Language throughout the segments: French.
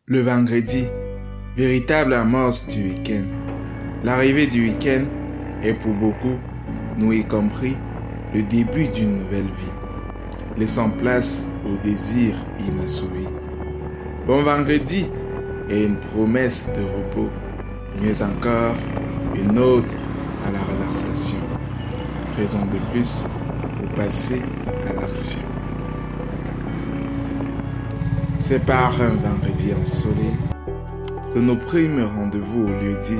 Le vendredi, véritable amorce du week-end. L'arrivée du week-end est pour beaucoup, nous y compris, le début d'une nouvelle vie, laissant place aux désirs inassouvis. Bon vendredi est une promesse de repos, mieux encore, une ode à la relaxation. Raison de plus pour passer à l'action. C'est par un vendredi ensoleillé que nous prîmes rendez-vous au lieu-dit,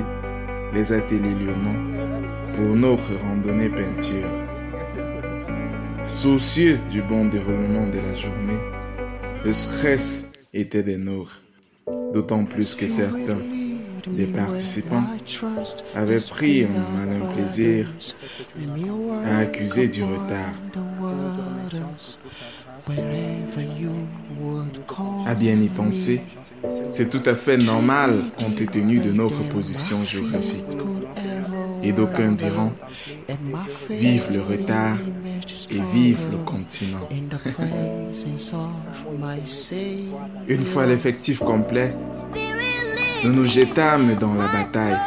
les ateliers lyonnais, pour notre randonnée peinture. Soucieux du bon déroulement de la journée, le stress était des nôtres, d'autant plus que certains des participants avaient pris un malin plaisir à accuser du retard. À bien y penser, c'est tout à fait normal compte tenu de notre position géographique. Et d'aucuns diront, vive le retard et vive le continent. Une fois l'effectif complet, nous nous jetâmes dans la bataille,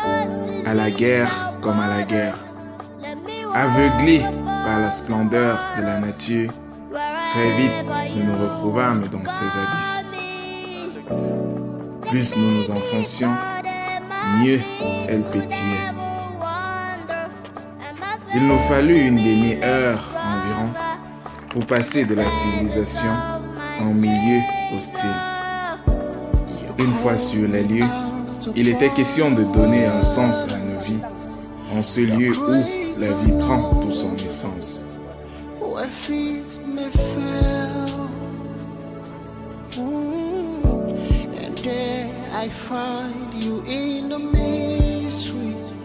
à la guerre comme à la guerre. Aveuglés par la splendeur de la nature, très vite nous nous retrouvâmes dans ces abysses. Plus nous nous enfoncions, mieux elle pétillait. Il nous fallut une demi-heure environ pour passer de la civilisation en milieu hostile. Une fois sur les lieux, il était question de donner un sens à nos vies, en ce lieu où la vie prend tout son essence.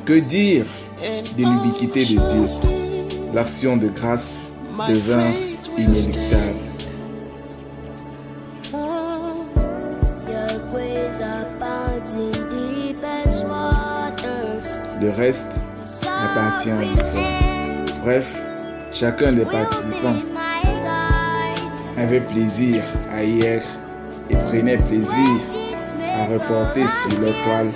Que dire de l'ubiquité de Dieu? L'action de grâce devint inéluctable. Le reste appartient à l'histoire. Bref, chacun des participants avait plaisir à y être et prenait plaisir à reporter sur leur toile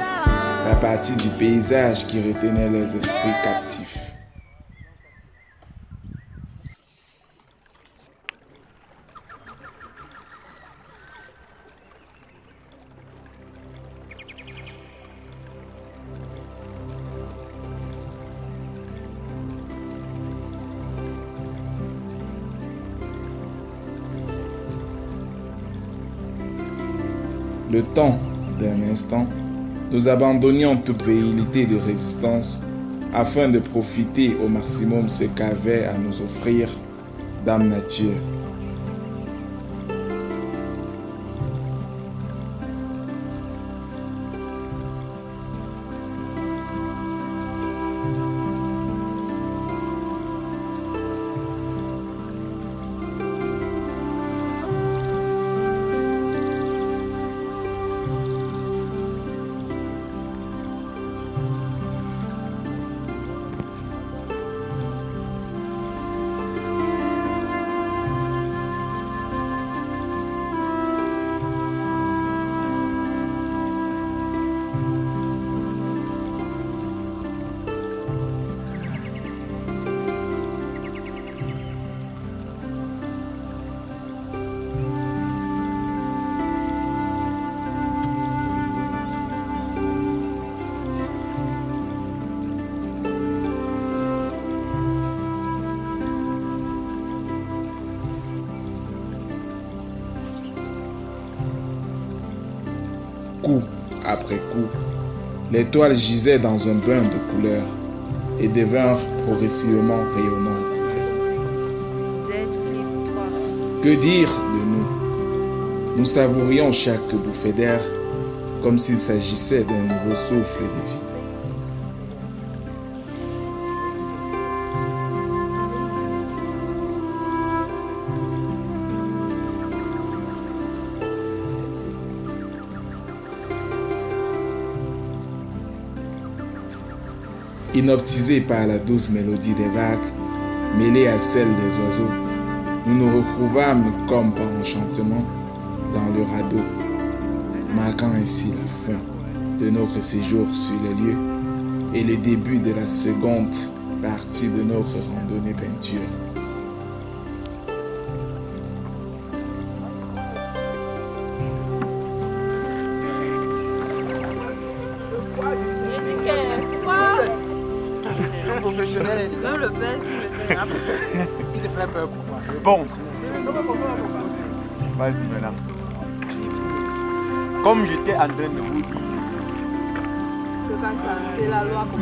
la partie du paysage qui retenait les esprits captifs. Le temps d'un instant, nous abandonnions toute velléité de résistance afin de profiter au maximum ce qu'avait à nous offrir Dame Nature. Coup après coup, les toiles gisaient dans un bain de couleurs et devinrent progressivement rayonnantes. Que dire de nous? Nous savourions chaque bouffée d'air comme s'il s'agissait d'un nouveau souffle de vie. Hypnotisés par la douce mélodie des vagues, mêlée à celle des oiseaux, nous nous retrouvâmes comme par enchantement dans le radeau. marquant ainsi la fin de notre séjour sur les lieux et le début de la seconde partie de notre randonnée peinture. Professionnel, même le best, il te fait peur pour moi. Bon. Vas-y maintenant. Comme j'étais en train de vous dire,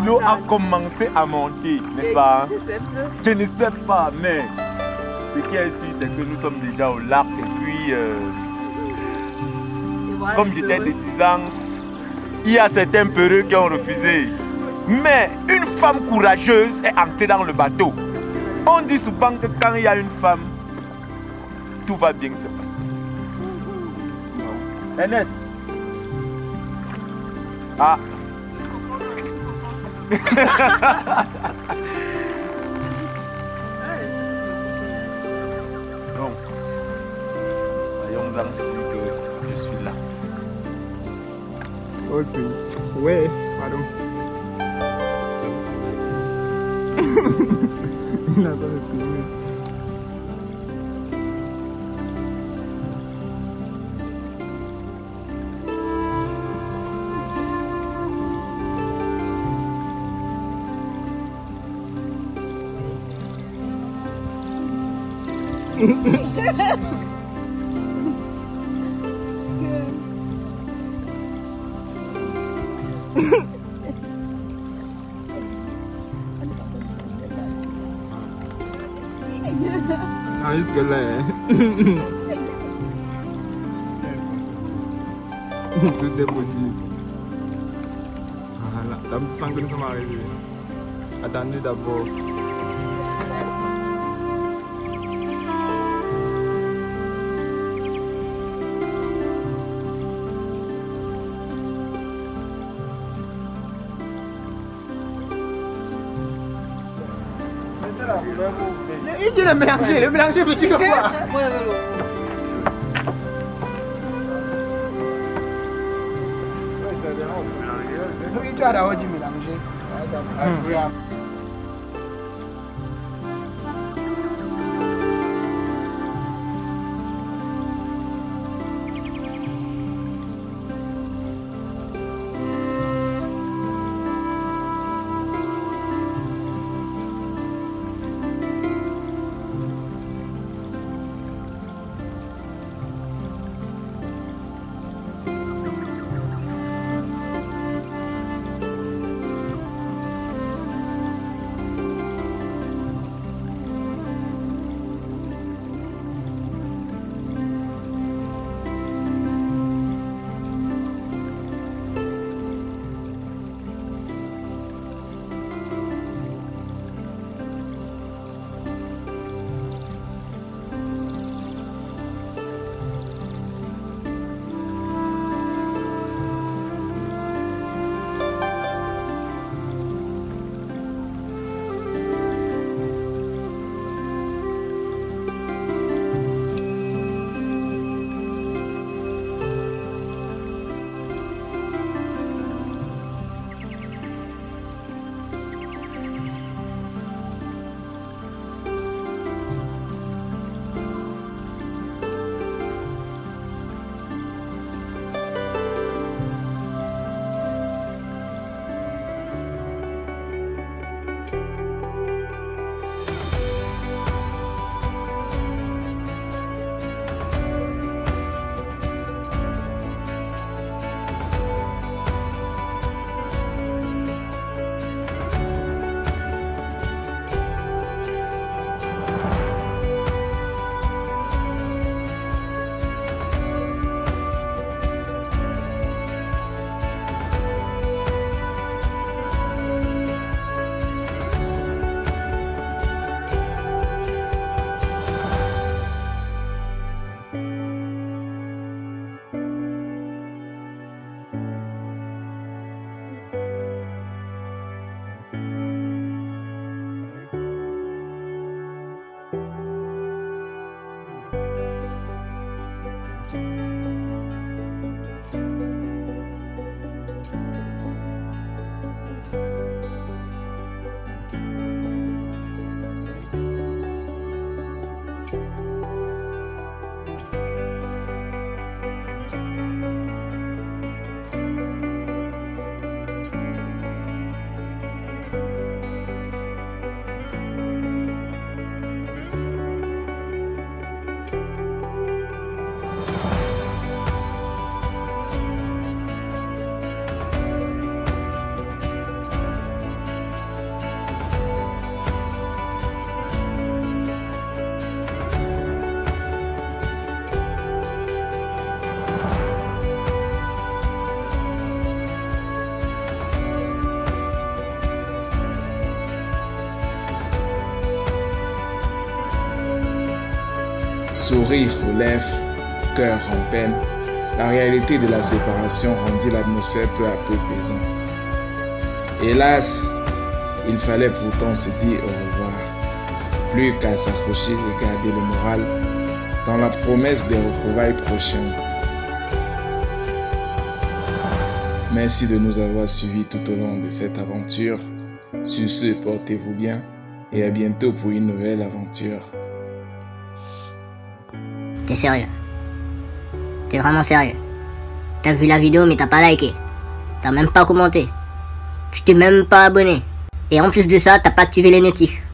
l'eau a commencé à monter, n'est-ce pas? Je ne sais pas, mais ce qui est sûr, c'est que nous sommes déjà au lac et puis, comme j'étais de 10 ans, il y a certains peureux qui ont refusé. Mais une femme courageuse est entrée dans le bateau. On dit souvent que quand il y a une femme, tout va bien se passer. Ernest. Ah. Donc, voyons ensuite que je suis là. Aussi. Ouais, pardon. Il n'a pas filmé. Ah, jusque là, tout est possible. Voilà, t'as un petit sang que nous sommes arrivés. Attendez d'abord. Il dit le mélanger, je suis comme quoi. Tu as d'abord dit mélanger. Sourire aux lèvres, cœur en peine, la réalité de la séparation rendit l'atmosphère peu à peu pesante. Hélas, il fallait pourtant se dire au revoir. Plus qu'à s'accrocher et garder le moral dans la promesse des retrouvailles prochaines. Merci de nous avoir suivis tout au long de cette aventure. Sur ce, portez-vous bien et à bientôt pour une nouvelle aventure. T'es sérieux? T'es vraiment sérieux? T'as vu la vidéo mais t'as pas liké. T'as même pas commenté. Tu t'es même pas abonné. Et en plus de ça, t'as pas activé les notifs.